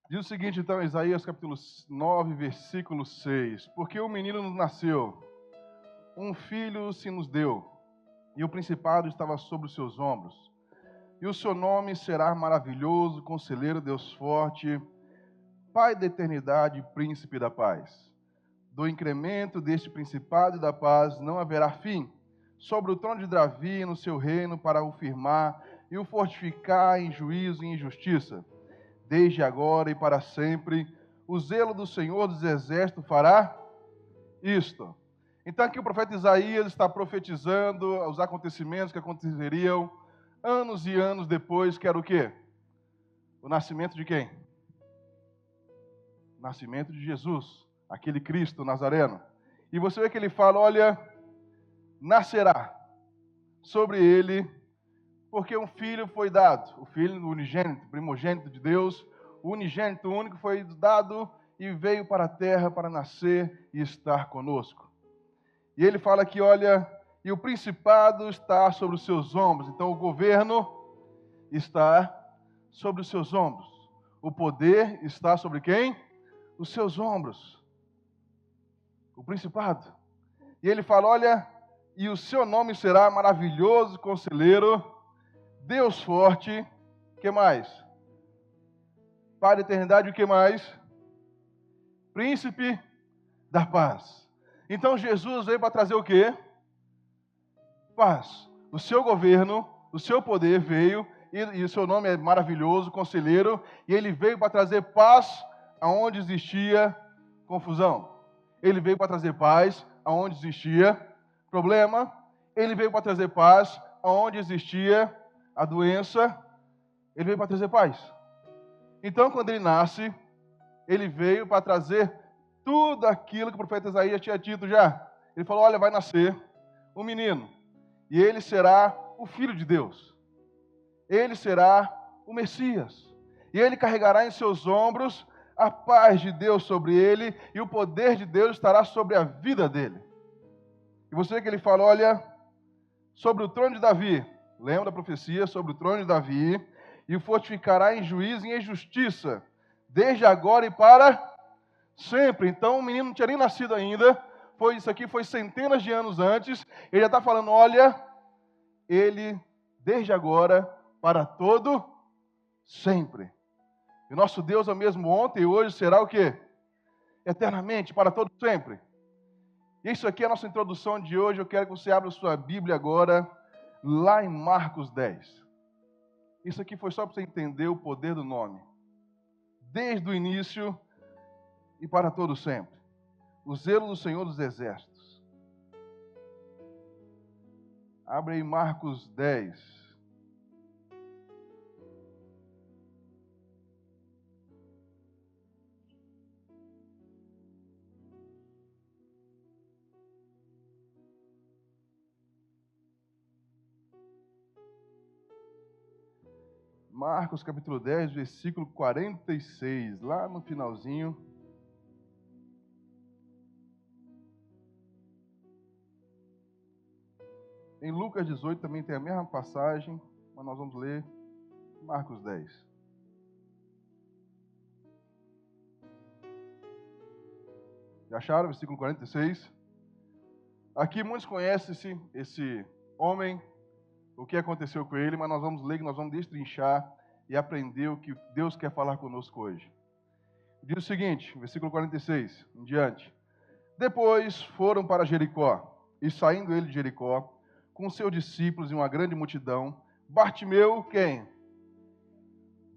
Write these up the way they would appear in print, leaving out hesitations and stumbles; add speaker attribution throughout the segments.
Speaker 1: Diz o seguinte, então, Isaías capítulo 9, versículo 6. Porque um menino nos nasceu, um filho se nos deu, e o principado estava sobre os seus ombros. E o seu nome será maravilhoso, conselheiro, Deus forte, Pai da eternidade, príncipe da paz. Do incremento deste principado e da paz não haverá fim, sobre o trono de Davi e no seu reino, para o firmar e o fortificar em juízo e em justiça, desde agora e para sempre. O zelo do Senhor dos Exércitos fará isto. Então aqui o profeta Isaías está profetizando os acontecimentos que aconteceriam anos e anos depois, que era o quê? O nascimento de quem? O nascimento de Jesus, aquele Cristo Nazareno. E você vê que ele fala, olha, nascerá sobre ele, porque um filho foi dado, o filho unigênito, primogênito de Deus, o unigênito único foi dado e veio para a terra para nascer e estar conosco. E ele fala aqui, olha, e o principado está sobre os seus ombros. Então o governo está sobre os seus ombros. O poder está sobre quem? Os seus ombros. O principado. E ele fala, olha, e o seu nome será maravilhoso, conselheiro, Deus forte, que mais? Pai da eternidade, o que mais? Príncipe da paz. Então Jesus veio para trazer o quê? Paz. O seu governo, o seu poder veio, e o seu nome é maravilhoso, conselheiro, e ele veio para trazer paz aonde existia confusão. Ele veio para trazer paz aonde existia problema. Ele veio para trazer paz aonde existia a doença. Ele veio para trazer paz. Então, quando ele nasce, ele veio para trazer tudo aquilo que o profeta Isaías tinha dito já. Ele falou, olha, vai nascer um menino, e ele será o Filho de Deus. Ele será o Messias. E ele carregará em seus ombros a paz de Deus sobre ele, e o poder de Deus estará sobre a vida dele. E você vê que ele fala, olha, sobre o trono de Davi, lembra da profecia, sobre o trono de Davi, e o fortificará em juízo e em justiça, desde agora e para sempre. Então o menino não tinha nem nascido ainda, isso aqui foi centenas de anos antes, ele já está falando, olha, ele desde agora para todo sempre. E nosso Deus é o mesmo ontem e hoje será o quê? Eternamente, para todo sempre. Isso aqui é a nossa introdução de hoje. Eu quero que você abra sua Bíblia agora, lá em Marcos 10. Isso aqui foi só para você entender o poder do nome. Desde o início e para todo sempre. O zelo do Senhor dos Exércitos. Abre aí Marcos 10. Marcos capítulo 10, versículo 46, lá no finalzinho. Em Lucas 18 também tem a mesma passagem, mas nós vamos ler Marcos 10. Já acharam? Versículo 46. Aqui muitos conhecem esse homem, o que aconteceu com ele, mas nós vamos ler, nós vamos destrinchar e aprender o que Deus quer falar conosco hoje. Diz o seguinte, versículo 46, em diante. Depois foram para Jericó, e saindo ele de Jericó, com seus discípulos e uma grande multidão, Bartimeu, quem?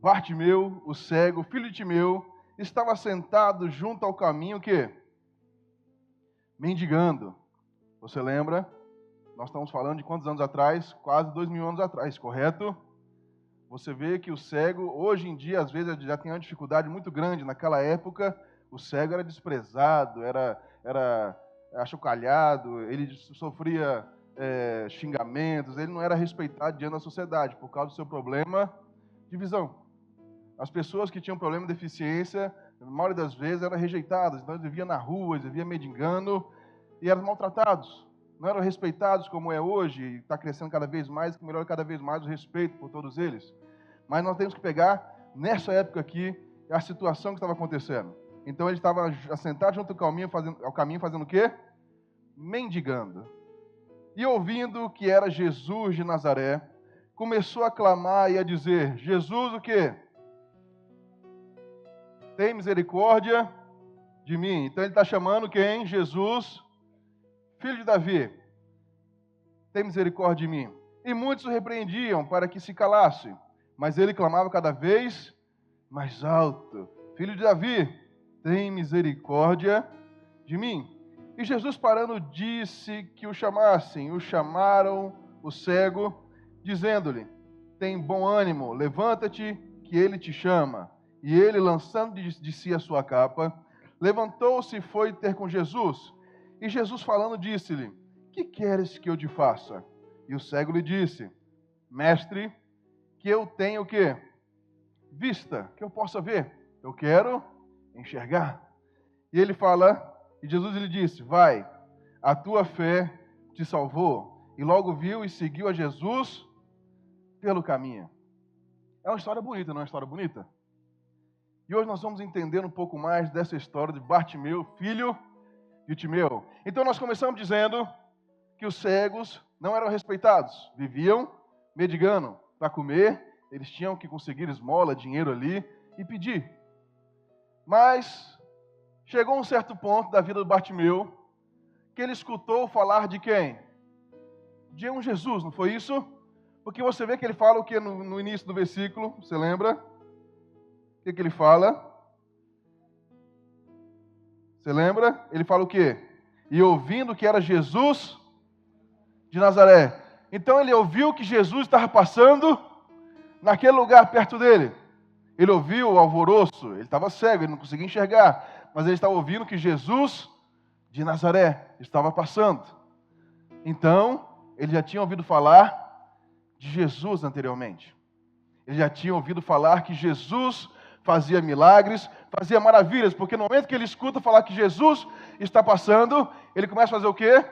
Speaker 1: Bartimeu, o cego, filho de Timeu, estava sentado junto ao caminho, o quê? Mendigando. Você lembra? Nós estamos falando de quantos anos atrás? Quase 2000 anos atrás, correto? Você vê que o cego, hoje em dia, às vezes já tem uma dificuldade muito grande. Naquela época, o cego era desprezado, era achocalhado, ele sofria xingamentos, ele não era respeitado diante da sociedade por causa do seu problema de visão. As pessoas que tinham problema de deficiência, na maioria das vezes, eram rejeitadas. Então, eles viviam na rua, eles viviam mendigando e eram maltratados. Não eram respeitados como é hoje, e está crescendo cada vez mais, que melhora cada vez mais o respeito por todos eles. Mas nós temos que pegar, nessa época aqui, a situação que estava acontecendo. Então ele estava assentado junto ao caminho fazendo o quê? Mendigando. E ouvindo que era Jesus de Nazaré, começou a clamar e a dizer: Jesus o quê? Tem misericórdia de mim. Então ele está chamando quem? Jesus, filho de Davi. Tem misericórdia de mim. E muitos o repreendiam para que se calasse, mas ele clamava cada vez mais alto: Filho de Davi, tem misericórdia de mim. E Jesus, parando, disse que o chamassem. O chamaram o cego, dizendo-lhe: tem bom ânimo, levanta-te, que ele te chama. E ele, lançando de si a sua capa, levantou-se e foi ter com Jesus. E Jesus, falando, disse-lhe: que queres que eu te faça? E o cego lhe disse: Mestre, que eu tenha o quê? Vista, que eu possa ver. Eu quero enxergar. E ele fala, e Jesus lhe disse: vai, a tua fé te salvou. E logo viu e seguiu a Jesus pelo caminho. É uma história bonita, não é uma história bonita? E hoje nós vamos entender um pouco mais dessa história de Bartimeu, filho de Timeu. Então nós começamos dizendo que os cegos não eram respeitados, viviam mendigando para comer, eles tinham que conseguir esmola, dinheiro ali e pedir. Mas chegou um certo ponto da vida do Bartimeu que ele escutou falar de quem? De um Jesus, não foi isso? Porque você vê que ele fala o que no início do versículo, você lembra? O que ele fala? Você lembra? Ele fala o quê? E ouvindo que era Jesus de Nazaré. Então ele ouviu que Jesus estava passando naquele lugar perto dele. Ele ouviu o alvoroço, ele estava cego, ele não conseguia enxergar, mas ele estava ouvindo que Jesus de Nazaré estava passando. Então, ele já tinha ouvido falar de Jesus anteriormente. Ele já tinha ouvido falar que Jesus fazia milagres, fazia maravilhas, porque no momento que ele escuta falar que Jesus está passando, ele começa a fazer o quê?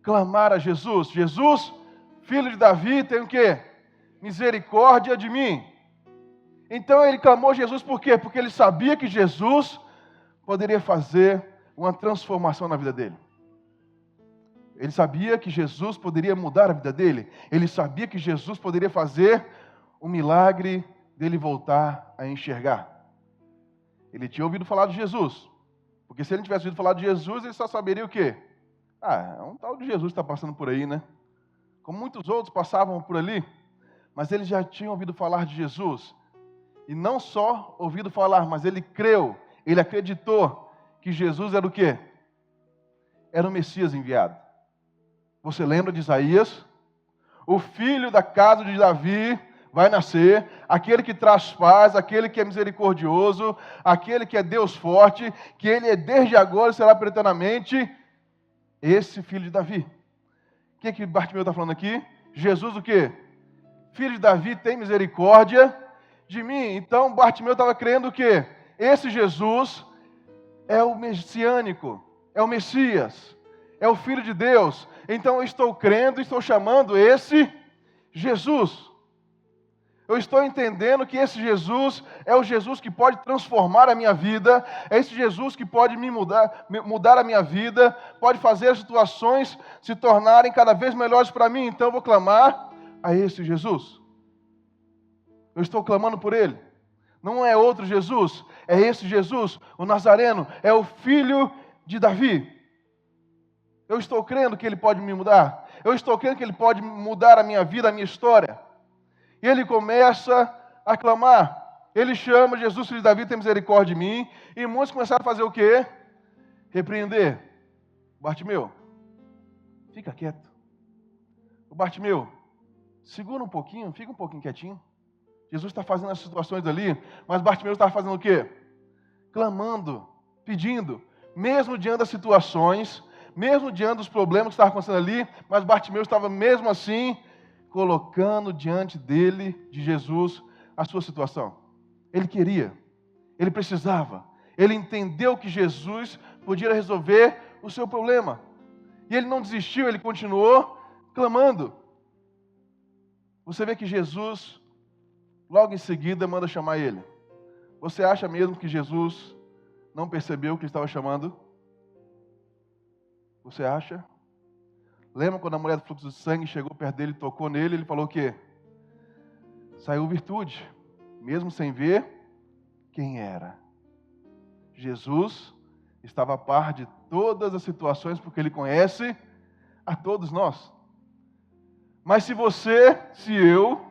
Speaker 1: Clamar a Jesus: Jesus, filho de Davi, tem o quê? Misericórdia de mim. Então ele clamou Jesus por quê? Porque ele sabia que Jesus poderia fazer uma transformação na vida dele. Ele sabia que Jesus poderia mudar a vida dele. Ele sabia que Jesus poderia fazer um milagre dele voltar a enxergar. Ele tinha ouvido falar de Jesus. Porque se ele não tivesse ouvido falar de Jesus, ele só saberia o quê? É um tal de Jesus que está passando por aí, né? Como muitos outros passavam por ali. Mas ele já tinha ouvido falar de Jesus. E não só ouvido falar, mas ele creu, ele acreditou que Jesus era o quê? Era o Messias enviado. Você lembra de Isaías? O filho da casa de Davi vai nascer, aquele que traz paz, aquele que é misericordioso, aquele que é Deus forte, que ele é desde agora e será para eternamente, esse filho de Davi. O que Bartimeu está falando aqui? Jesus o quê? Filho de Davi, tem misericórdia de mim. Então Bartimeu estava crendo que esse Jesus é o messiânico, é o Messias, é o Filho de Deus. Então eu estou crendo, estou chamando esse Jesus. Eu estou entendendo que esse Jesus é o Jesus que pode transformar a minha vida, é esse Jesus que pode mudar a minha vida, pode fazer as situações se tornarem cada vez melhores para mim. Então eu vou clamar a esse Jesus. Eu estou clamando por ele. Não é outro Jesus, é esse Jesus, o Nazareno, é o filho de Davi. Eu estou crendo que ele pode me mudar. Eu estou crendo que ele pode mudar a minha vida, a minha história. E ele começa a clamar. Ele chama: Jesus, filho de Davi, tem misericórdia de mim. E muitos começaram a fazer o quê? Repreender. Bartimeu, fica quieto. O Bartimeu, segura um pouquinho, fica um pouquinho quietinho. Jesus está fazendo as situações ali, mas Bartimeu estava fazendo o quê? Clamando, pedindo, mesmo diante das situações, mesmo diante dos problemas que estavam acontecendo ali, mas Bartimeu estava mesmo assim colocando diante dele, de Jesus, a sua situação. Ele queria, ele precisava, ele entendeu que Jesus podia resolver o seu problema. E ele não desistiu, ele continuou clamando. Você vê que Jesus, logo em seguida, manda chamar ele. Você acha mesmo que Jesus não percebeu que ele estava chamando? Você acha? Lembra quando a mulher do fluxo de sangue chegou perto dele, tocou nele, ele falou o quê? Saiu virtude, mesmo sem ver quem era. Jesus estava a par de todas as situações, porque ele conhece a todos nós. Mas se você, se eu,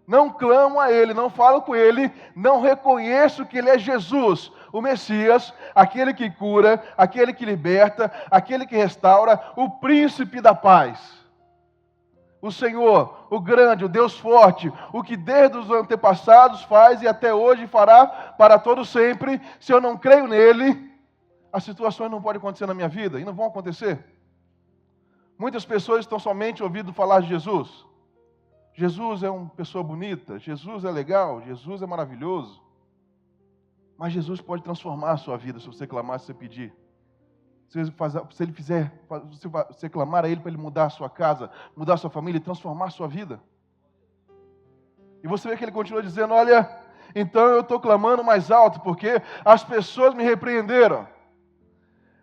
Speaker 1: não clamo a ele, não falo com ele, não reconheço que ele é Jesus, o Messias, aquele que cura, aquele que liberta, aquele que restaura, o príncipe da paz. O Senhor, o grande, o Deus forte, o que desde os antepassados faz e até hoje fará para todo sempre. Se eu não creio nele, as situações não podem acontecer na minha vida e não vão acontecer. Muitas pessoas estão somente ouvindo falar de Jesus. Jesus é uma pessoa bonita, Jesus é legal, Jesus é maravilhoso. Mas Jesus pode transformar a sua vida se você clamar, se você pedir. Se ele fizer, se você clamar a ele para ele mudar a sua casa, mudar a sua família e transformar a sua vida. E você vê que ele continua dizendo, olha, então eu estou clamando mais alto, porque as pessoas me repreenderam.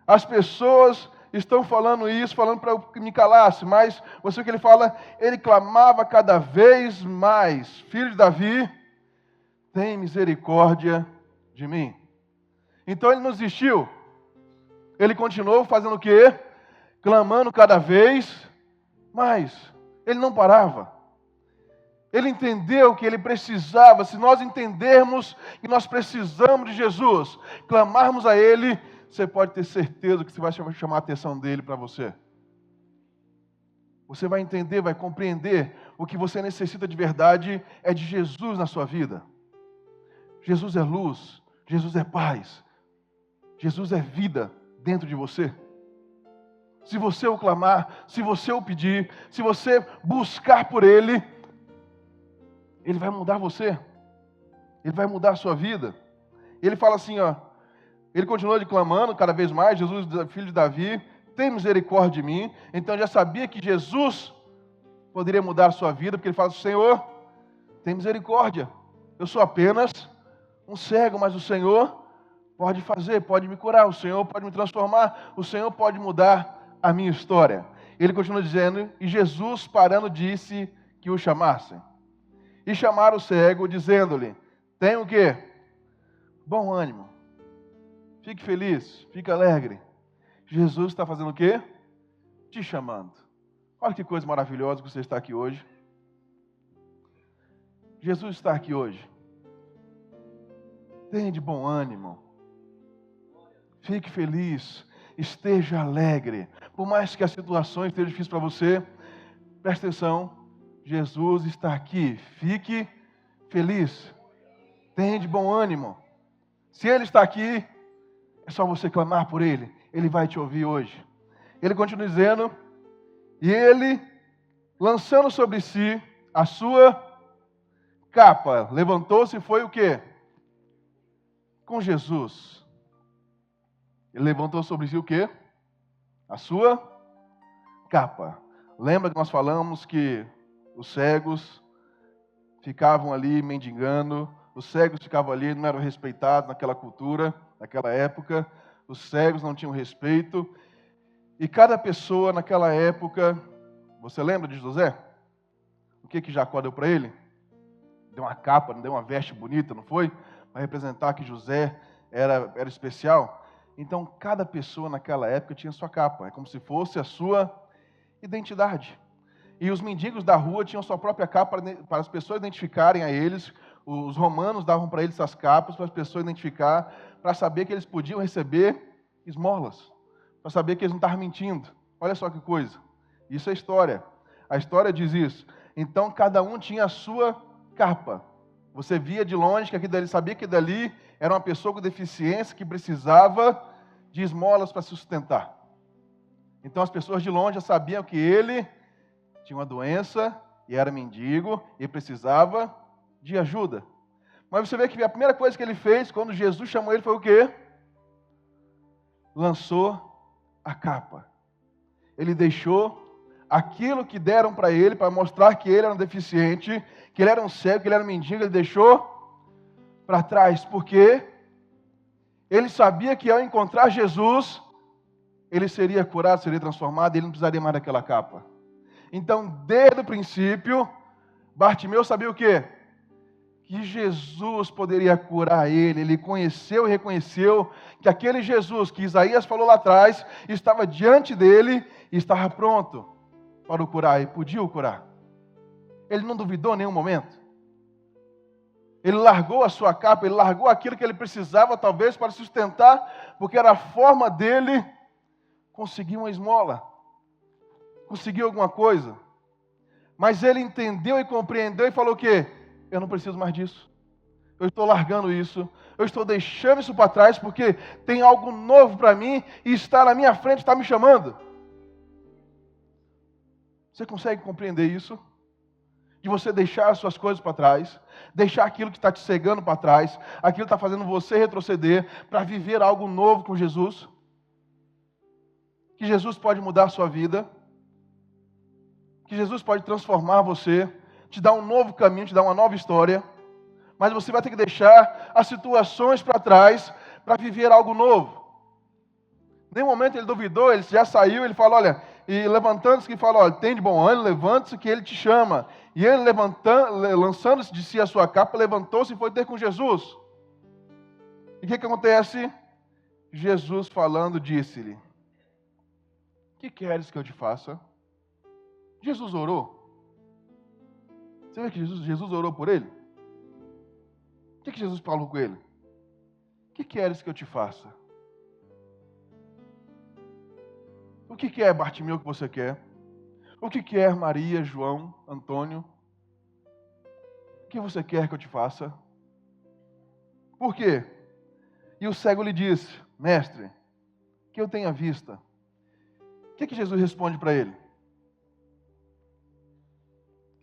Speaker 1: As pessoas estão falando isso, falando para eu me calasse, mas você vê que ele fala, ele clamava cada vez mais, filho de Davi, tem misericórdia de mim. Então ele não desistiu. Ele continuou fazendo o quê? Clamando cada vez mais. Ele não parava. Ele entendeu que ele precisava, se nós entendermos que nós precisamos de Jesus, clamarmos a ele, você pode ter certeza que você vai chamar a atenção dele para você. Você vai entender, vai compreender o que você necessita de verdade é de Jesus na sua vida. Jesus é luz, Jesus é paz, Jesus é vida dentro de você. Se você o clamar, se você o pedir, se você buscar por ele, ele vai mudar você. Ele vai mudar a sua vida. Ele fala assim, ó, ele continua clamando cada vez mais, Jesus, filho de Davi, tem misericórdia de mim. Então já sabia que Jesus poderia mudar a sua vida, porque ele fala, Senhor, tem misericórdia. Eu sou apenas um cego, mas o Senhor pode fazer, pode me curar, o Senhor pode me transformar, o Senhor pode mudar a minha história. Ele continua dizendo, e Jesus parando disse que o chamassem. E chamaram o cego, dizendo-lhe, tem o quê? Bom ânimo, fique feliz, fique alegre. Jesus está fazendo o quê? Te chamando. Olha que coisa maravilhosa que você está aqui hoje. Jesus está aqui hoje. Tenha de bom ânimo. Fique feliz, esteja alegre. Por mais que as situações estejam difíceis para você, preste atenção, Jesus está aqui. Fique feliz. Tenha de bom ânimo. Se Ele está aqui, é só você clamar por Ele. Ele vai te ouvir hoje. Ele continua dizendo, e Ele, lançando sobre si a sua capa, levantou-se e foi o quê? Com Jesus. Ele levantou sobre si o quê? A sua capa. Lembra que nós falamos que os cegos ficavam ali mendigando, os cegos ficavam ali, não eram respeitados naquela cultura, naquela época, os cegos não tinham respeito, e cada pessoa naquela época, você lembra de José? O que Jacó deu para ele? Deu uma capa, não deu uma veste bonita, não foi? Para representar que José era especial. Então, cada pessoa naquela época tinha sua capa, é como se fosse a sua identidade. E os mendigos da rua tinham sua própria capa para as pessoas identificarem a eles. Os romanos davam para eles essas capas para as pessoas identificar, para saber que eles podiam receber esmolas, para saber que eles não estavam mentindo. Olha só que coisa. Isso é história. A história diz isso. Então, cada um tinha a sua capa. Você via de longe que aquele dali, sabia que dali era uma pessoa com deficiência que precisava de esmolas para se sustentar. Então as pessoas de longe já sabiam que ele tinha uma doença e era mendigo e precisava de ajuda. Mas você vê que a primeira coisa que ele fez quando Jesus chamou ele foi o quê? Lançou a capa. Ele deixou aquilo que deram para ele, para mostrar que ele era um deficiente, que ele era um cego, que ele era um mendigo, ele deixou para trás, porque ele sabia que ao encontrar Jesus, ele seria curado, seria transformado, ele não precisaria mais daquela capa. Então, desde o princípio, Bartimeu sabia o quê? Que Jesus poderia curar ele. Ele conheceu e reconheceu que aquele Jesus que Isaías falou lá atrás estava diante dele e estava pronto para o curar e podia o curar. Ele não duvidou em nenhum momento. Ele largou a sua capa, ele largou aquilo que ele precisava talvez para sustentar, porque era a forma dele conseguir uma esmola, conseguir alguma coisa. Mas ele entendeu e compreendeu e falou o quê? Eu não preciso mais disso. Eu estou largando isso. Eu estou deixando isso para trás porque tem algo novo para mim e está na minha frente, está me chamando. Você consegue compreender isso? De você deixar as suas coisas para trás, deixar aquilo que está te cegando para trás, aquilo que está fazendo você retroceder para viver algo novo com Jesus? Que Jesus pode mudar a sua vida, que Jesus pode transformar você, te dar um novo caminho, te dar uma nova história, mas você vai ter que deixar as situações para trás para viver algo novo. Em nenhum momento ele duvidou, ele já saiu, ele falou, olha, e levantando-se que fala, olha, tem de bom ânimo, levante-se que ele te chama. E ele lançando-se de si a sua capa, levantou-se e foi ter com Jesus. E o que acontece? Jesus falando disse-lhe, que queres que eu te faça? Jesus orou. Você vê que Jesus orou por ele? O que Jesus falou com ele? Que queres que eu te faça? O que é, Bartimeu, que você quer? O que é, Maria, João, Antônio? O que você quer que eu te faça? Por quê? E o cego lhe disse, mestre, que eu tenha vista. O que Jesus responde para ele?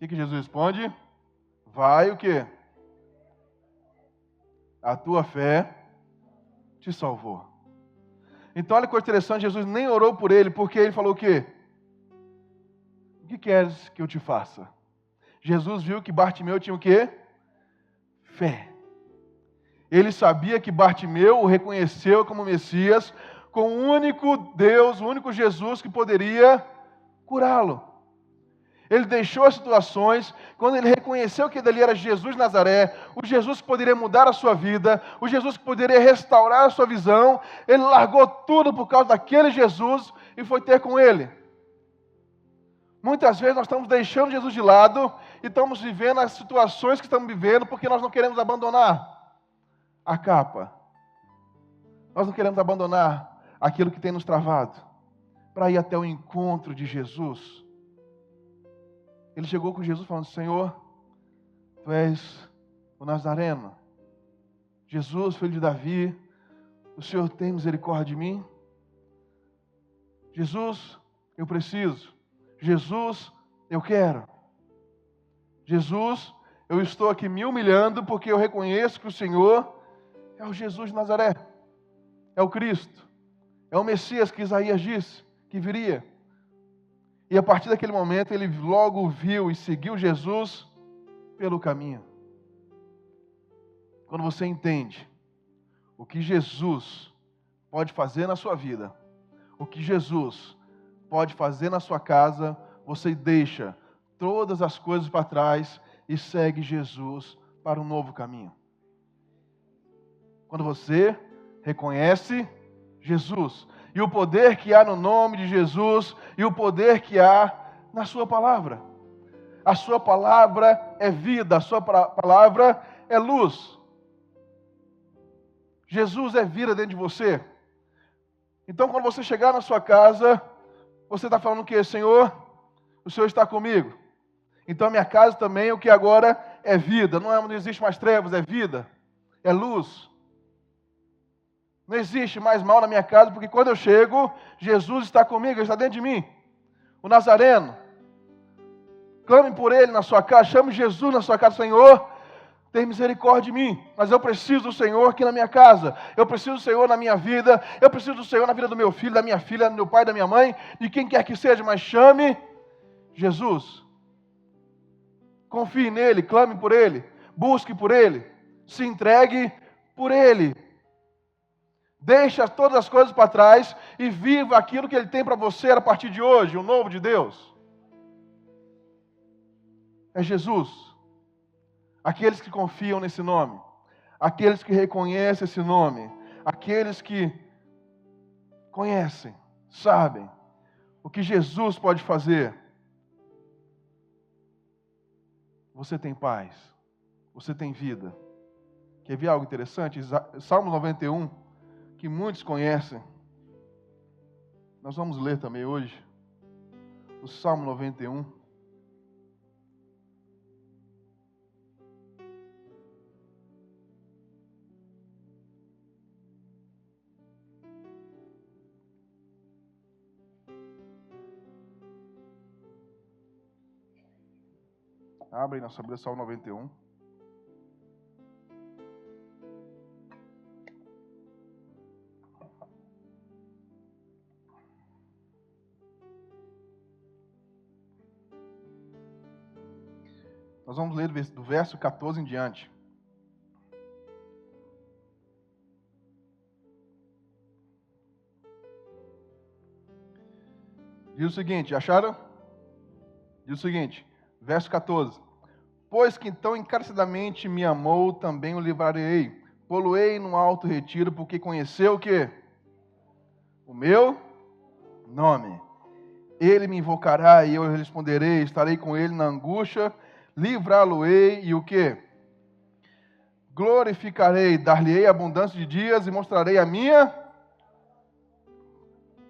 Speaker 1: O que Jesus responde? Vai o quê? A tua fé te salvou. Então olha que coisa interessante, Jesus nem orou por ele, porque ele falou o quê? O que queres que eu te faça? Jesus viu que Bartimeu tinha o quê? Fé. Ele sabia que Bartimeu o reconheceu como Messias, com o único Deus, o único Jesus que poderia curá-lo. Ele deixou as situações, quando ele reconheceu que ele era Jesus de Nazaré, o Jesus que poderia mudar a sua vida, o Jesus que poderia restaurar a sua visão, ele largou tudo por causa daquele Jesus e foi ter com ele. Muitas vezes nós estamos deixando Jesus de lado e estamos vivendo as situações que estamos vivendo porque nós não queremos abandonar a capa. Nós não queremos abandonar aquilo que tem nos travado para ir até o encontro de Jesus. Ele chegou com Jesus falando, Senhor, Tu és o Nazareno. Jesus, filho de Davi, o Senhor tem misericórdia de mim? Jesus, eu preciso. Jesus, eu quero. Jesus, eu estou aqui me humilhando porque eu reconheço que o Senhor é o Jesus de Nazaré. É o Cristo. É o Messias que Isaías disse que viria. E a partir daquele momento ele logo viu e seguiu Jesus pelo caminho. Quando você entende o que Jesus pode fazer na sua vida, o que Jesus pode fazer na sua casa, você deixa todas as coisas para trás e segue Jesus para um novo caminho. Quando você reconhece Jesus e o poder que há no nome de Jesus e o poder que há na sua palavra. A sua palavra é vida, a sua palavra é luz. Jesus é vida dentro de você. Então, quando você chegar na sua casa, você está falando o quê? Senhor, o Senhor está comigo. Então, a minha casa também, o que agora é vida. Não existe mais trevas, é vida, é luz. Não existe mais mal na minha casa, porque quando eu chego, Jesus está comigo, Ele está dentro de mim. O Nazareno. Clame por Ele na sua casa, chame Jesus na sua casa, Senhor, tem misericórdia de mim, mas eu preciso do Senhor aqui na minha casa, eu preciso do Senhor na minha vida, eu preciso do Senhor na vida do meu filho, da minha filha, do meu pai, da minha mãe, de quem quer que seja, mas chame Jesus. Confie nele, clame por Ele, busque por Ele, Se entregue por Ele. Deixa todas as coisas para trás e viva aquilo que Ele tem para você a partir de hoje, o novo de Deus. É Jesus. Aqueles que confiam nesse nome, aqueles que reconhecem esse nome, aqueles que conhecem, sabem o que Jesus pode fazer. Você tem paz, você tem vida. Quer ver algo interessante? Salmo 91, que muitos conhecem. Nós vamos ler também hoje o Salmo 91. Abre aí na sua Bíblia, Salmo 91. Nós vamos ler do verso 14 em diante. Diz o seguinte, acharam? Diz o seguinte, verso 14. Pois que tão encarecidamente me amou, também o livrarei. Pô-lo-ei num alto retiro, porque conheceu o quê? O meu nome. Ele me invocará e eu responderei, estarei com ele na angústia, livrá-lo-ei e o quê? Glorificarei, dar-lhe-ei abundância de dias e mostrarei a minha...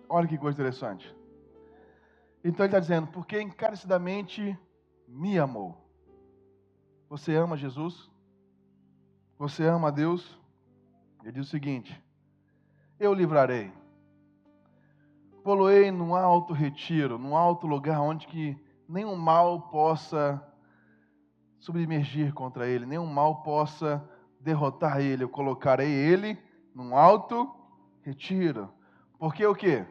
Speaker 1: Olha que coisa interessante. Então ele está dizendo, porque encarecidamente me amou. Você ama Jesus? Você ama a Deus? Ele diz o seguinte, eu livrarei. Pô-lo-ei num alto retiro, num alto lugar onde que nenhum mal possa submergir contra ele, nenhum mal possa derrotar ele. Eu colocarei ele num alto retiro. Porque o quê?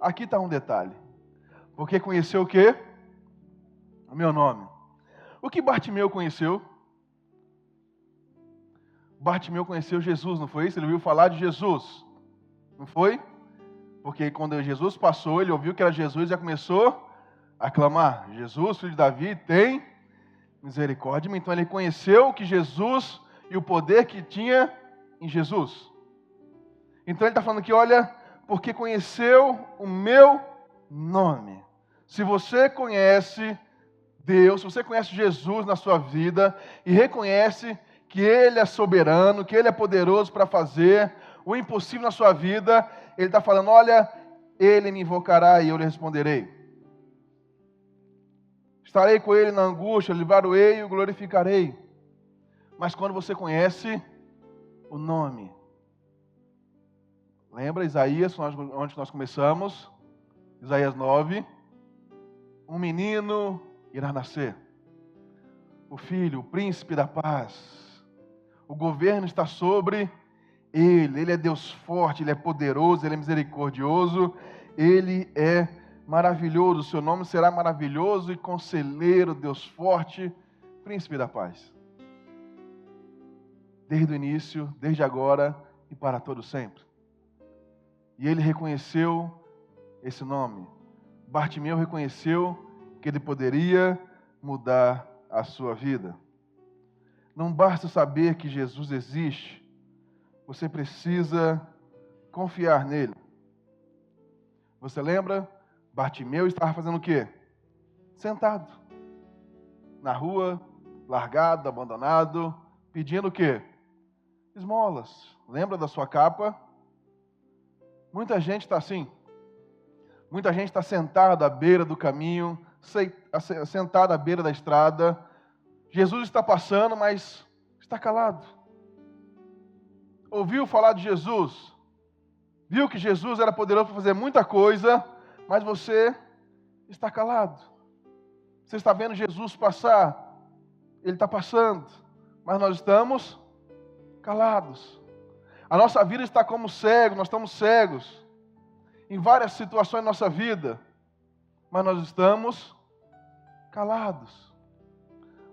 Speaker 1: Aqui está um detalhe. Porque conheceu o quê? O meu nome. O que Bartimeu conheceu? Bartimeu conheceu Jesus, não foi isso? Ele ouviu falar de Jesus, não foi? Porque quando Jesus passou, ele ouviu que era Jesus e já começou a clamar, Jesus, filho de Davi, tem misericórdia. Então ele conheceu que Jesus e o poder que tinha em Jesus. Então ele está falando aqui, olha, porque conheceu o meu nome. Se você conhece Deus, se você conhece Jesus na sua vida e reconhece que Ele é soberano, que Ele é poderoso para fazer o impossível na sua vida, Ele está falando, olha, Ele me invocará e eu lhe responderei. Estarei com Ele na angústia, livrá-lo-ei e o glorificarei. Mas quando você conhece o nome, lembra Isaías, onde nós começamos? Isaías 9, um menino irá nascer, o filho, o príncipe da paz. O governo está sobre ele. Ele é Deus forte, ele é poderoso, ele é misericordioso, ele é maravilhoso. O seu nome será maravilhoso e conselheiro, Deus forte, príncipe da paz. Desde o início, desde agora e para todo sempre. E ele reconheceu esse nome. Bartimeu reconheceu que ele poderia mudar a sua vida. Não basta saber que Jesus existe, você precisa confiar nele. Você lembra? Bartimeu estava fazendo o quê? Sentado. Na rua, largado, abandonado, pedindo o quê? Esmolas. Lembra da sua capa? Muita gente está assim. Muita gente está sentada à beira do caminho, sentada à beira da estrada. Jesus está passando, mas está calado. Ouviu falar de Jesus, viu que Jesus era poderoso para fazer muita coisa, mas você está calado. Você está vendo Jesus passar, Ele está passando, mas nós estamos calados. A nossa vida está como cego, nós estamos cegos em várias situações da nossa vida, mas nós estamos calados.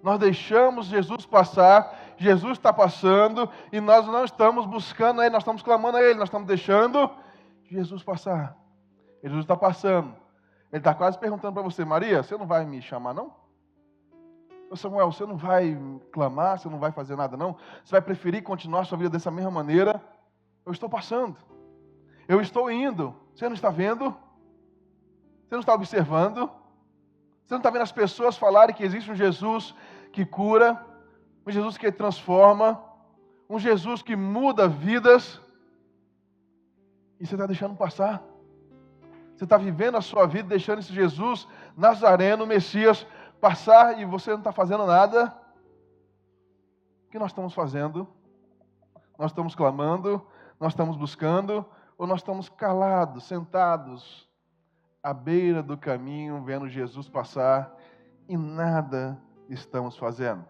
Speaker 1: Nós deixamos Jesus passar Jesus está passando e nós não estamos buscando Ele, nós estamos clamando a Ele, nós estamos deixando Jesus passar. Jesus está passando. Ele está quase perguntando para você: Maria, você não vai me chamar não? Ô Samuel, você não vai clamar, você não vai fazer nada não? Você vai preferir continuar a sua vida dessa mesma maneira? Eu estou passando. Eu estou indo. Você não está vendo? Você não está observando? Você não está vendo as pessoas falarem que existe um Jesus que cura, um Jesus que transforma, um Jesus que muda vidas, e você está deixando passar? Você está vivendo a sua vida deixando esse Jesus Nazareno, Messias, passar e você não está fazendo nada? O que nós estamos fazendo? Nós estamos clamando, nós estamos buscando, ou nós estamos calados, sentados à beira do caminho, vendo Jesus passar e nada estamos fazendo?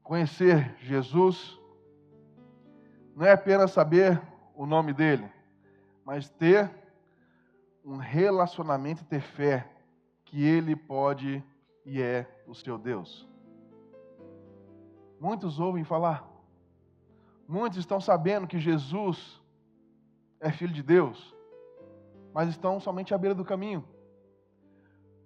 Speaker 1: Conhecer Jesus não é apenas saber o nome dele, mas ter um relacionamento e ter fé que Ele pode e é o seu Deus. Muitos ouvem falar, muitos estão sabendo que Jesus é Filho de Deus, mas estão somente à beira do caminho.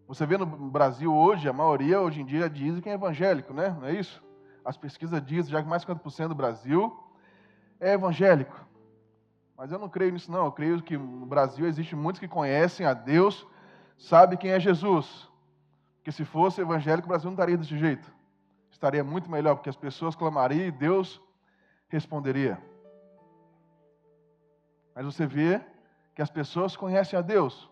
Speaker 1: Você vê no Brasil hoje, a maioria hoje em dia dizem que é evangélico, né? Não é isso? As pesquisas dizem já que mais de 50% do Brasil é evangélico. Mas eu não creio nisso não, eu creio que no Brasil existe muitos que conhecem a Deus, sabem quem é Jesus. Porque se fosse evangélico, o Brasil não estaria desse jeito. Estaria muito melhor, porque as pessoas clamariam e Deus responderia. Mas você vê que as pessoas conhecem a Deus,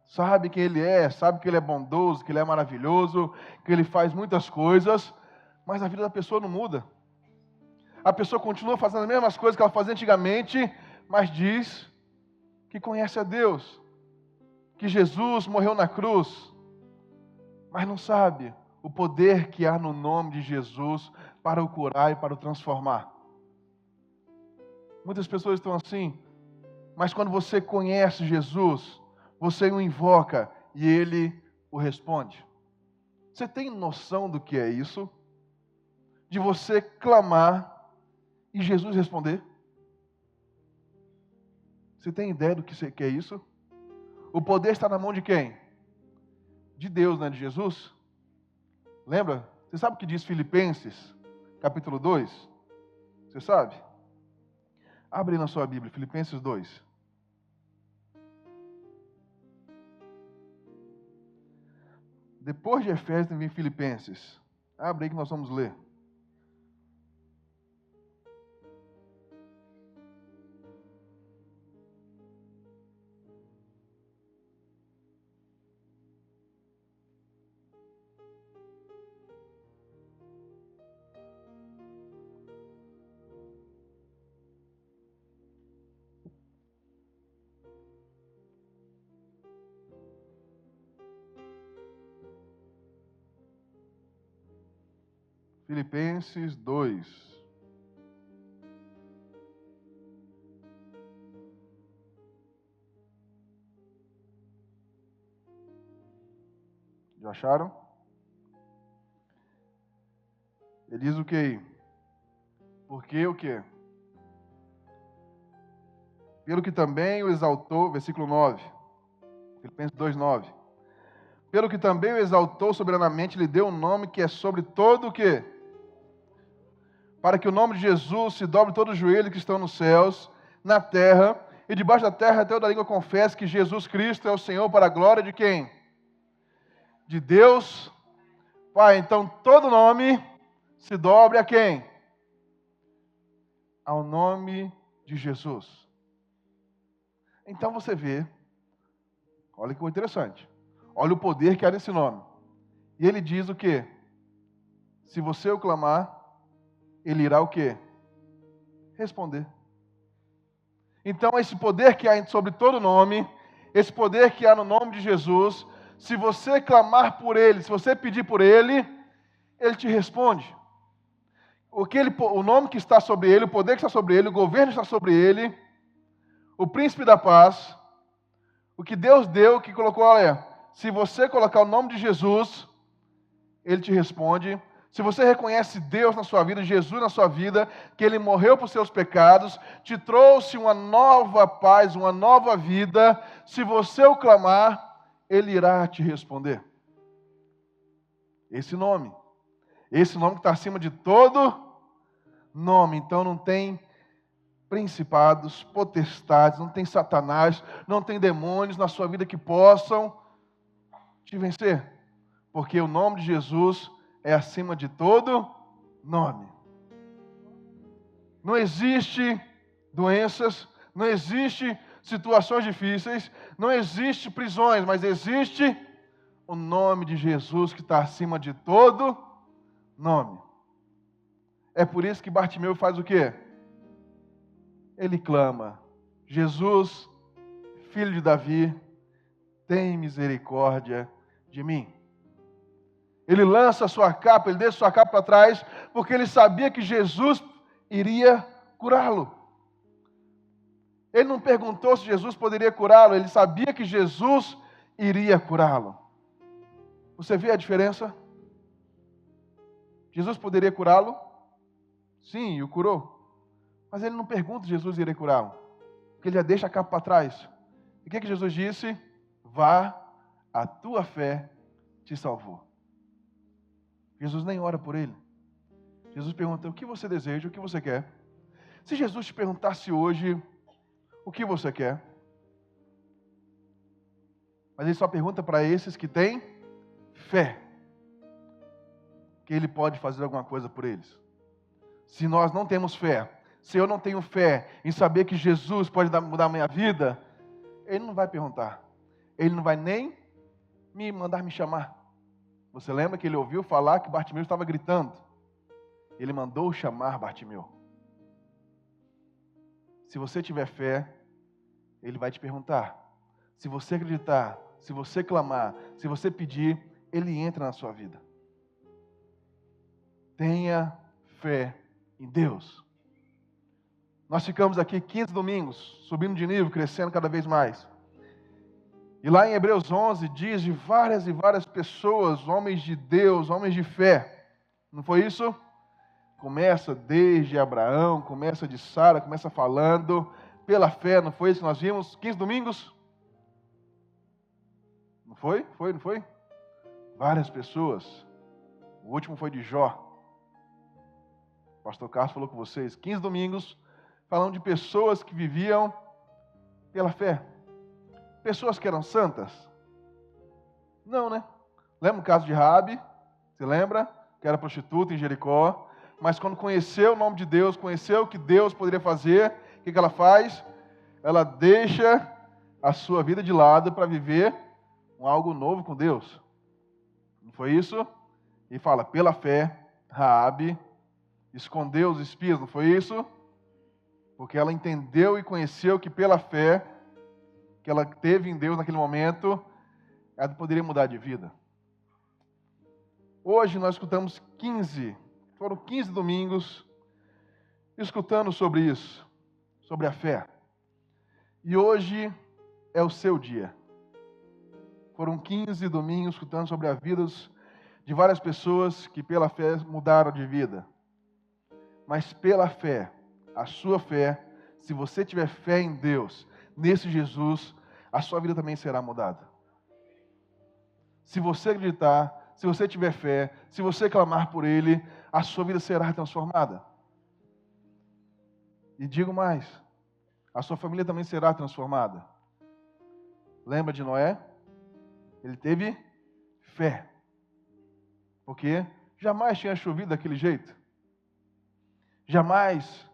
Speaker 1: sabem quem Ele é, sabem que Ele é bondoso, que Ele é maravilhoso, que Ele faz muitas coisas, mas a vida da pessoa não muda. A pessoa continua fazendo as mesmas coisas que ela fazia antigamente, mas diz que conhece a Deus, que Jesus morreu na cruz, mas não sabe o poder que há no nome de Jesus para o curar e para o transformar. Muitas pessoas estão assim, mas quando você conhece Jesus, você o invoca e Ele o responde. Você tem noção do que é isso? De você clamar e Jesus responder? Você tem ideia do que é isso? O poder está na mão de quem? De Deus, não é de Jesus? Lembra? Você sabe o que diz Filipenses, capítulo 2? Você sabe? Abre aí na sua Bíblia, Filipenses 2. Depois de Efésios vem Filipenses. Abre aí que nós vamos ler. Filipenses 2. Já acharam? Ele diz o quê? Porque o quê? Pelo que também o exaltou, versículo 9. Filipenses 2, 9. Pelo que também o exaltou soberanamente, lhe deu um nome que é sobre todo o quê? Para que o nome de Jesus se dobre todo o joelho que estão nos céus, na terra, e debaixo da terra até o da língua confesse que Jesus Cristo é o Senhor, para a glória de quem? De Deus Pai. Então todo nome se dobre a quem? Ao nome de Jesus. Então você vê, olha que interessante, olha o poder que há nesse nome. E ele diz o quê? Se você o clamar, ele irá o quê? Responder. Então esse poder que há sobre todo nome, esse poder que há no nome de Jesus, se você clamar por ele, se você pedir por ele, ele te responde. O nome que está sobre ele, o poder que está sobre ele, o governo que está sobre ele, o príncipe da paz, o que Deus deu, que colocou, olha, se você colocar o nome de Jesus, Ele te responde. Se você reconhece Deus na sua vida, Jesus na sua vida, que Ele morreu por seus pecados, te trouxe uma nova paz, uma nova vida, se você o clamar, Ele irá te responder. Esse nome que está acima de todo nome. Então não tem principados, potestades, não tem Satanás, não tem demônios na sua vida que possam te vencer. Porque o nome de Jesus é acima de todo nome. Não existe doenças, não existe situações difíceis, não existe prisões, mas existe o nome de Jesus que está acima de todo nome. É por isso que Bartimeu faz o quê? Ele clama: Jesus, filho de Davi, tem misericórdia de mim. Ele lança a sua capa, ele deixa a sua capa para trás, porque ele sabia que Jesus iria curá-lo. Ele não perguntou se Jesus poderia curá-lo, ele sabia que Jesus iria curá-lo. Você vê a diferença? Jesus poderia curá-lo? Sim, e o curou. Mas ele não pergunta se Jesus iria curá-lo, porque ele já deixa a capa para trás. E o que Jesus disse? Vá, a tua fé te salvou. Jesus nem ora por ele. Jesus pergunta: o que você deseja, o que você quer? Se Jesus te perguntasse hoje, o que você quer? Mas ele só pergunta para esses que têm fé, que ele pode fazer alguma coisa por eles. Se nós não temos fé, se eu não tenho fé em saber que Jesus pode mudar a minha vida, ele não vai perguntar. Ele não vai nem me mandar me chamar. Você lembra que ele ouviu falar que Bartimeu estava gritando? Ele mandou chamar Bartimeu. Se você tiver fé, ele vai te perguntar. Se você acreditar, se você clamar, se você pedir, ele entra na sua vida. Tenha fé em Deus. Nós ficamos aqui 15 domingos, subindo de nível, crescendo cada vez mais. E lá em Hebreus 11 diz de várias e várias pessoas, homens de Deus, homens de fé. Não foi isso? Começa desde Abraão, começa de Sara, começa falando pela fé. Não foi isso que nós vimos 15 domingos? Não foi? Não foi? Várias pessoas. O último foi de Jó. O pastor Carlos falou com vocês. 15 domingos falando de pessoas que viviam pela fé. Pessoas que eram santas? Não, né? Lembra o caso de Raabe? Você lembra? Que era prostituta em Jericó. Mas quando conheceu o nome de Deus, conheceu o que Deus poderia fazer, o que ela faz? Ela deixa a sua vida de lado para viver algo novo com Deus. Não foi isso? E fala, pela fé, Raabe escondeu os espias, não foi isso? Porque ela entendeu e conheceu que pela fé que ela teve em Deus naquele momento, ela poderia mudar de vida. Hoje nós escutamos 15 domingos escutando sobre isso, sobre a fé. E hoje é o seu dia. Foram 15 domingos escutando sobre a vida de várias pessoas que pela fé mudaram de vida. Mas pela fé, a sua fé, se você tiver fé em Deus, nesse Jesus, a sua vida também será mudada. Se você acreditar, se você tiver fé, se você clamar por Ele, a sua vida será transformada. E digo mais, a sua família também será transformada. Lembra de Noé? Ele teve fé. Porque jamais tinha chovido daquele jeito. Jamais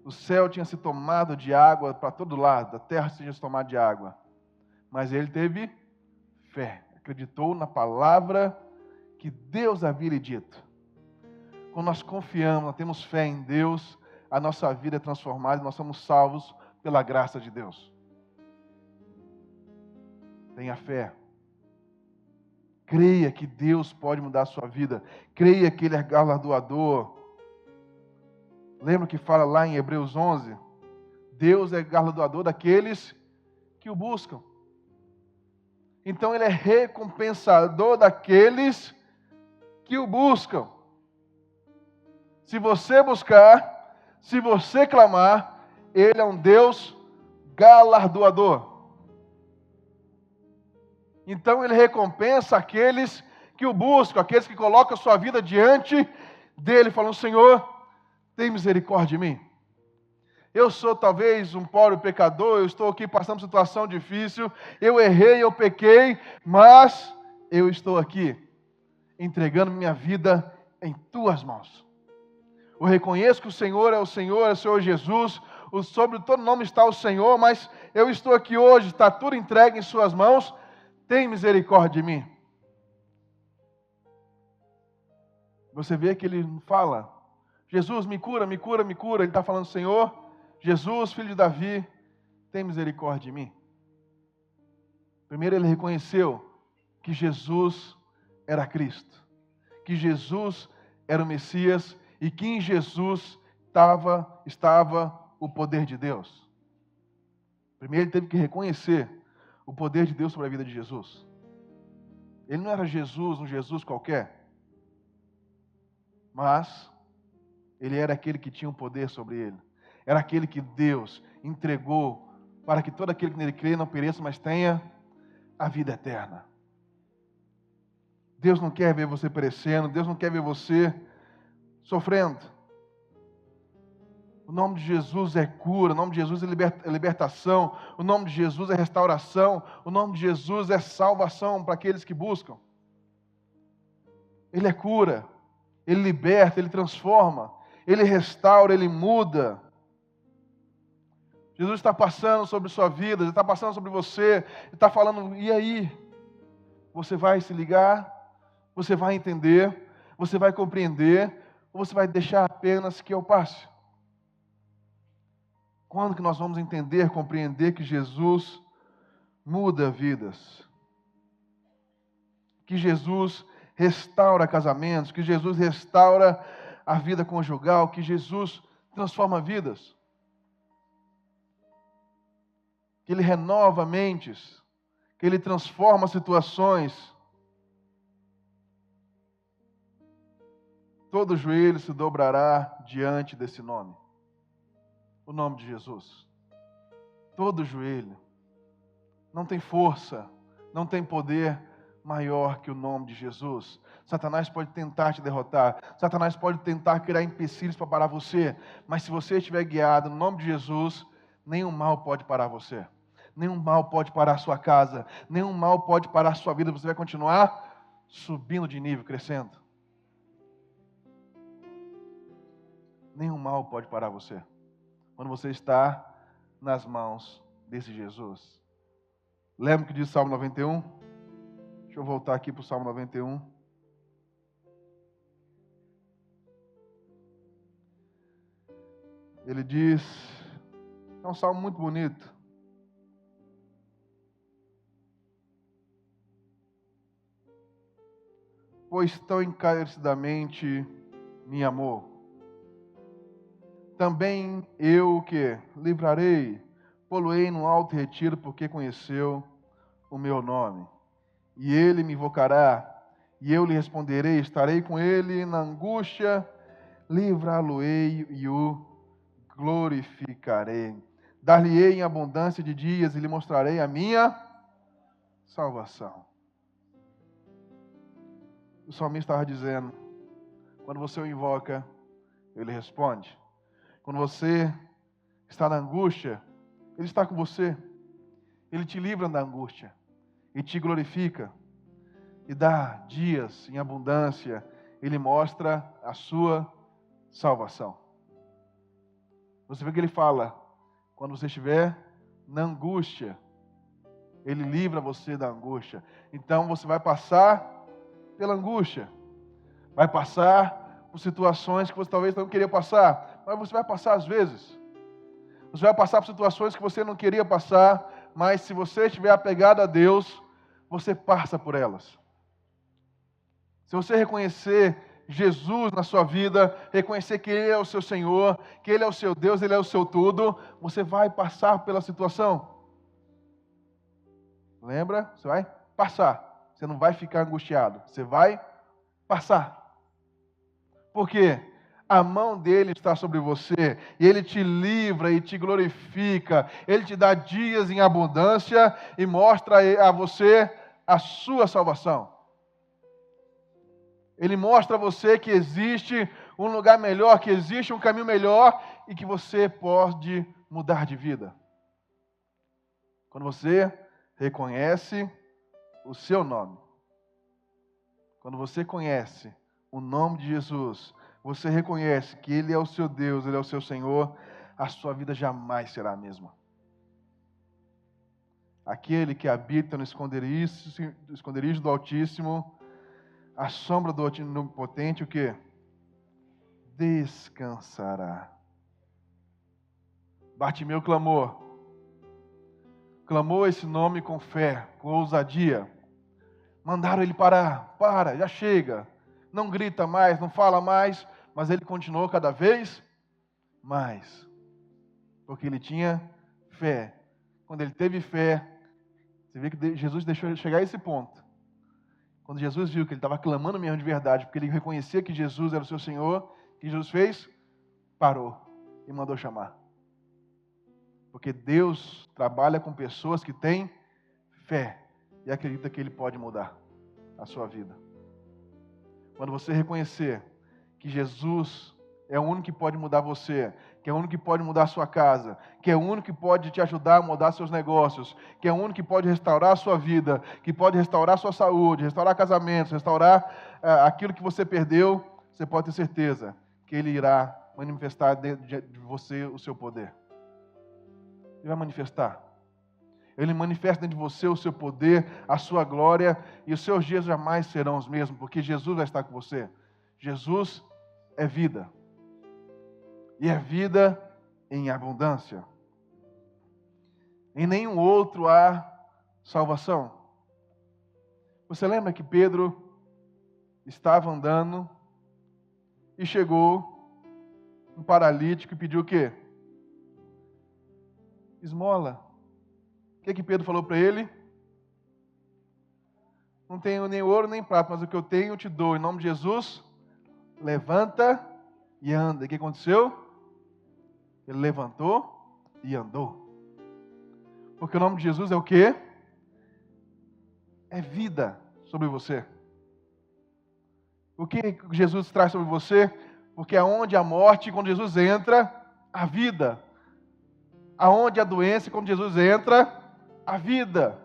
Speaker 1: o céu tinha se tomado de água para todo lado, a terra tinha se tomado de água. Mas ele teve fé, acreditou na palavra que Deus havia lhe dito. Quando nós confiamos, nós temos fé em Deus, a nossa vida é transformada e nós somos salvos pela graça de Deus. Tenha fé. Creia que Deus pode mudar a sua vida. Creia que Ele é galardoador. Lembra que fala lá em Hebreus 11? Deus é galardoador daqueles que o buscam. Então Ele é recompensador daqueles que o buscam. Se você buscar, se você clamar, Ele é um Deus galardoador. Então Ele recompensa aqueles que o buscam, aqueles que colocam a sua vida diante dEle, falando: Senhor, tem misericórdia de mim. Eu sou talvez um pobre pecador, eu estou aqui passando por situação difícil, eu errei, eu pequei, mas eu estou aqui, entregando minha vida em Tuas mãos. Eu reconheço que o Senhor é o Senhor Jesus, sobre todo nome está o Senhor, mas eu estou aqui hoje, está tudo entregue em Suas mãos, tem misericórdia de mim. Você vê que ele fala: Jesus, me cura, me cura, me cura. Ele está falando: Senhor, Jesus, filho de Davi, tem misericórdia de mim. Primeiro ele reconheceu que Jesus era Cristo, que Jesus era o Messias e que em Jesus estava o poder de Deus. Primeiro ele teve que reconhecer o poder de Deus sobre a vida de Jesus. Ele não era Jesus, um Jesus qualquer, mas ele era aquele que tinha um poder sobre ele. Era aquele que Deus entregou para que todo aquele que nele crê não pereça, mas tenha a vida eterna. Deus não quer ver você perecendo, Deus não quer ver você sofrendo. O nome de Jesus é cura, o nome de Jesus é libertação, o nome de Jesus é restauração, o nome de Jesus é salvação para aqueles que buscam. Ele é cura, Ele liberta, Ele transforma, Ele restaura, Ele muda. Jesus está passando sobre sua vida, Ele está passando sobre você, Ele está falando: e aí? Você vai se ligar? Você vai entender? Você vai compreender? Ou você vai deixar apenas que eu passe? Quando que nós vamos entender, compreender que Jesus muda vidas? Que Jesus restaura casamentos, que Jesus restaura a vida conjugal, que Jesus transforma vidas. Que Ele renova mentes, que Ele transforma situações. Todo joelho se dobrará diante desse nome. O nome de Jesus. Todo joelho. Não tem força, não tem poder maior que o nome de Jesus. Satanás pode tentar te derrotar. Satanás pode tentar criar empecilhos para parar você. Mas se você estiver guiado no nome de Jesus, nenhum mal pode parar você. Nenhum mal pode parar a sua casa. Nenhum mal pode parar a sua vida. Você vai continuar subindo de nível, crescendo. Nenhum mal pode parar você. Quando você está nas mãos desse Jesus. Lembra o que diz o Salmo 91? Deixa eu voltar aqui para o Salmo 91. Ele diz, é um salmo muito bonito. Pois tão encarecidamente me amou. Também eu o que? Livrarei, pô-lo-ei no alto retiro, porque conheceu o meu nome. E ele me invocará, e eu lhe responderei, estarei com ele na angústia, livrá-lo-ei e o glorificarei. Dar-lhe-ei em abundância de dias e lhe mostrarei a minha salvação. O salmista estava dizendo, quando você o invoca, ele responde. Quando você está na angústia, Ele está com você. Ele te livra da angústia. E te glorifica. E dá dias em abundância. Ele mostra a sua salvação. Você vê que Ele fala, quando você estiver na angústia, Ele livra você da angústia. Então você vai passar pela angústia. Vai passar por situações que você talvez não queria passar. Mas você vai passar às vezes. Você vai passar por situações que você não queria passar, mas se você estiver apegado a Deus, você passa por elas. Se você reconhecer Jesus na sua vida, reconhecer que Ele é o seu Senhor, que Ele é o seu Deus, Ele é o seu tudo, você vai passar pela situação. Lembra? Você vai passar. Você não vai ficar angustiado. Você vai passar. Porque a mão dele está sobre você, e ele te livra e te glorifica, ele te dá dias em abundância e mostra a você a sua salvação. Ele mostra a você que existe um lugar melhor, que existe um caminho melhor e que você pode mudar de vida. Quando você reconhece o seu nome, quando você conhece o nome de Jesus, você reconhece que Ele é o seu Deus, Ele é o seu Senhor, a sua vida jamais será a mesma. Aquele que habita no esconderijo do Altíssimo, a sombra do Onipotente, o quê? Descansará. Bartimeu clamou esse nome com fé, com ousadia. Mandaram ele parar, já chega. Não grita mais, não fala mais, mas ele continuou cada vez mais. Porque ele tinha fé. Quando ele teve fé, você vê que Jesus deixou ele chegar a esse ponto. Quando Jesus viu que ele estava clamando mesmo de verdade, porque ele reconhecia que Jesus era o seu Senhor, o que Jesus fez? Parou e mandou chamar. Porque Deus trabalha com pessoas que têm fé e acredita que Ele pode mudar a sua vida. Quando você reconhecer que Jesus é o único que pode mudar você, que é o único que pode mudar a sua casa, que é o único que pode te ajudar a mudar seus negócios, que é o único que pode restaurar a sua vida, que pode restaurar a sua saúde, restaurar casamentos, restaurar aquilo que você perdeu, você pode ter certeza que Ele irá manifestar dentro de você o seu poder. Ele vai manifestar. Ele manifesta dentro de você o seu poder, a sua glória, e os seus dias jamais serão os mesmos, porque Jesus vai estar com você. Jesus é vida. E é vida em abundância. Em nenhum outro há salvação. Você lembra que Pedro estava andando e chegou um paralítico e pediu o quê? Esmola. O que Pedro falou para ele? Não tenho nem ouro nem prata, mas o que eu tenho eu te dou. Em nome de Jesus, levanta e anda. E o que aconteceu? Ele levantou e andou. Porque o nome de Jesus é o quê? É vida sobre você. O que Jesus traz sobre você? Porque aonde a morte, quando Jesus entra, a vida. Aonde a doença, quando Jesus entra, a vida.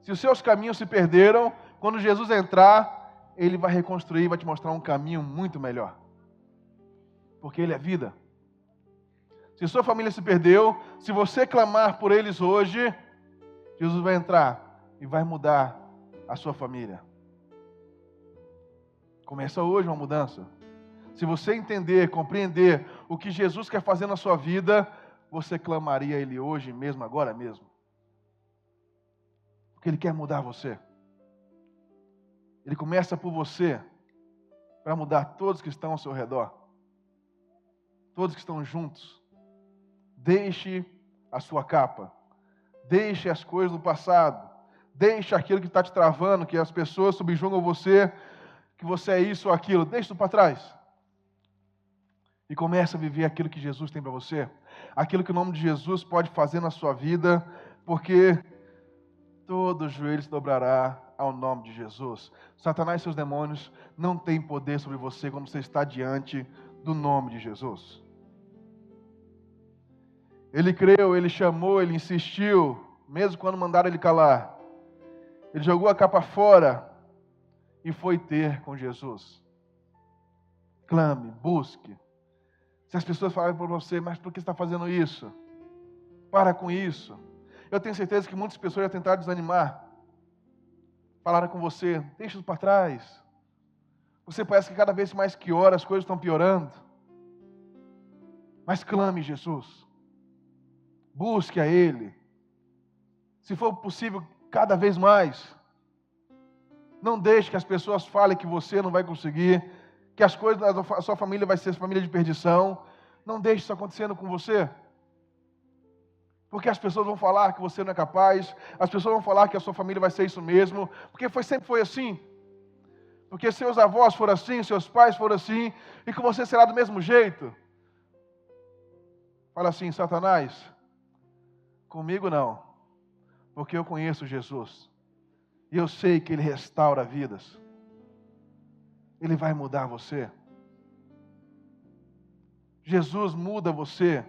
Speaker 1: Se os seus caminhos se perderam, quando Jesus entrar, Ele vai reconstruir, vai te mostrar um caminho muito melhor. Porque Ele é vida. Se sua família se perdeu, se você clamar por eles hoje, Jesus vai entrar e vai mudar a sua família. Começa hoje uma mudança. Se você entender, compreender o que Jesus quer fazer na sua vida, você clamaria a Ele hoje mesmo, agora mesmo. Porque Ele quer mudar você. Ele começa por você, para mudar todos que estão ao seu redor. Todos que estão juntos. Deixe a sua capa. Deixe as coisas do passado. Deixe aquilo que está te travando, que as pessoas subjugam você, que você é isso ou aquilo. Deixe isso para trás. E comece a viver aquilo que Jesus tem para você. Aquilo que o nome de Jesus pode fazer na sua vida, porque todo joelho se dobrará ao nome de Jesus. Satanás e seus demônios não têm poder sobre você quando você está diante do nome de Jesus. Ele creu, ele chamou, ele insistiu, mesmo quando mandaram ele calar. Ele jogou a capa fora e foi ter com Jesus. Clame, busque. Se as pessoas falarem para você, mas por que você está fazendo isso? Para com isso. Eu tenho certeza que muitas pessoas já tentaram desanimar. Falaram com você, deixa isso para trás. Você parece que cada vez mais que ora, as coisas estão piorando. Mas clame Jesus. Busque a Ele. Se for possível, cada vez mais. Não deixe que as pessoas falem que você não vai conseguir, que as coisas da sua família vai ser família de perdição. Não deixe isso acontecendo com você. Porque as pessoas vão falar que você não é capaz, as pessoas vão falar que a sua família vai ser isso mesmo, porque sempre foi assim. porque seus avós foram assim, seus pais foram assim, e que você será do mesmo jeito. Fala assim: Satanás, comigo não, porque eu conheço Jesus, e eu sei que Ele restaura vidas. Ele vai mudar você. Jesus muda você.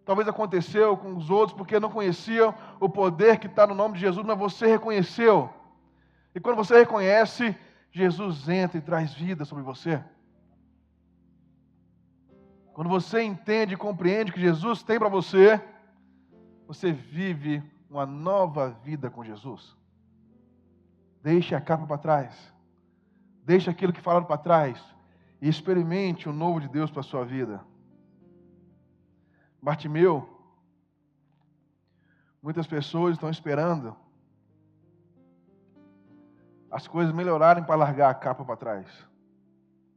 Speaker 1: Talvez aconteceu com os outros porque não conheciam o poder que está no nome de Jesus, mas você reconheceu. E quando você reconhece, Jesus entra e traz vida sobre você. Quando você entende e compreende o que Jesus tem para você, você vive uma nova vida com Jesus. Deixe a capa para trás. Deixe aquilo que falaram para trás. E experimente o novo de Deus para a sua vida. Bartimeu, muitas pessoas estão esperando as coisas melhorarem para largar a capa para trás.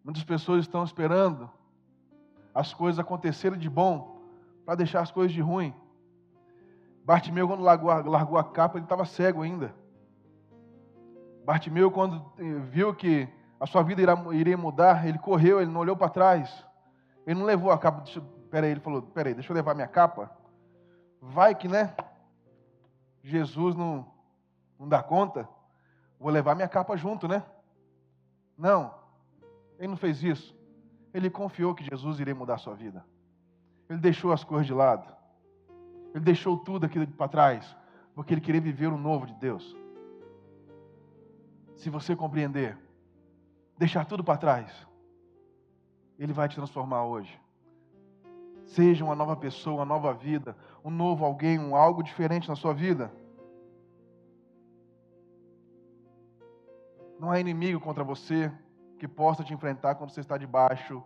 Speaker 1: Muitas pessoas estão esperando as coisas acontecerem de bom para deixar as coisas de ruim. Bartimeu, quando largou a capa, ele estava cego ainda. Bartimeu, quando viu que a sua vida iria mudar, ele correu, ele não olhou para trás. Ele não levou a capa. Ele falou: peraí, deixa eu levar minha capa. Vai que, né? Jesus não dá conta. Vou levar minha capa junto, né? Não. Ele não fez isso. Ele confiou que Jesus iria mudar a sua vida. Ele deixou as coisas de lado. Ele deixou tudo aquilo para trás, porque ele queria viver o novo de Deus. Se você compreender, deixar tudo para trás, Ele vai te transformar hoje. Seja uma nova pessoa, uma nova vida, um novo alguém, algo diferente na sua vida. Não há inimigo contra você que possa te enfrentar quando você está debaixo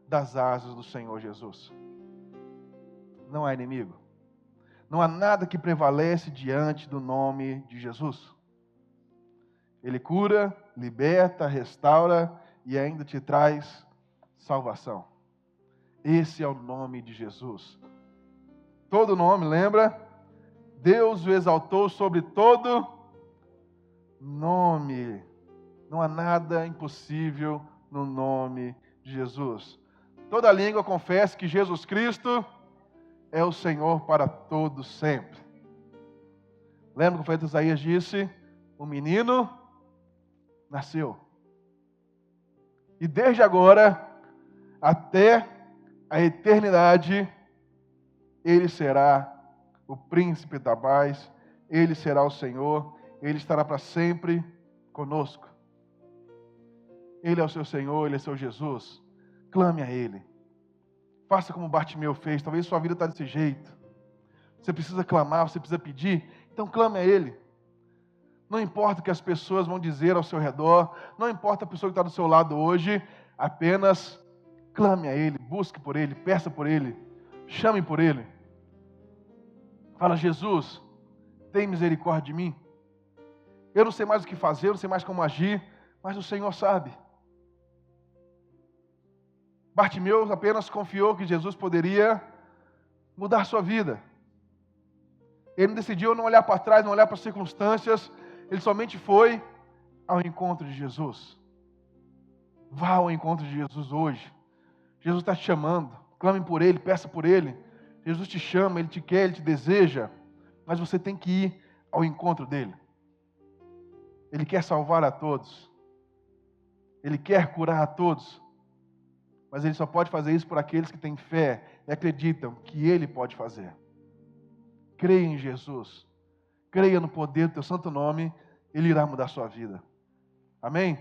Speaker 1: das asas do Senhor Jesus. Não há inimigo. Não há nada que prevalece diante do nome de Jesus. Ele cura, liberta, restaura e ainda te traz salvação. Esse é o nome de Jesus. Todo nome, lembra? Deus o exaltou sobre todo nome. Não há nada impossível no nome de Jesus. Toda língua confessa que Jesus Cristo é o Senhor para todos sempre. Lembra que o profeta Isaías disse: o menino nasceu. E desde agora até a eternidade, Ele será o príncipe da paz, Ele será o Senhor, Ele estará para sempre conosco. Ele é o seu Senhor, Ele é seu Jesus. Clame a Ele. Faça como Bartimeu fez. Talvez sua vida está desse jeito. Você precisa clamar, você precisa pedir. Então clame a Ele. Não importa o que as pessoas vão dizer ao seu redor. Não importa a pessoa que está do seu lado hoje. Apenas clame a Ele. Busque por Ele. Peça por Ele. Chame por Ele. Fala: Jesus, tem misericórdia de mim. Eu não sei mais o que fazer, eu não sei mais como agir, mas o Senhor sabe. Bartimeu apenas confiou que Jesus poderia mudar sua vida. Ele decidiu não olhar para trás, não olhar para as circunstâncias. Ele somente foi ao encontro de Jesus. Vá ao encontro de Jesus hoje. Jesus está te chamando. Clame por Ele, peça por Ele. Jesus te chama, Ele te quer, Ele te deseja. Mas você tem que ir ao encontro dEle. Ele quer salvar a todos. Ele quer curar a todos. Mas Ele só pode fazer isso por aqueles que têm fé e acreditam que Ele pode fazer. Creia em Jesus. Creia no poder do teu santo nome. Ele irá mudar a sua vida. Amém?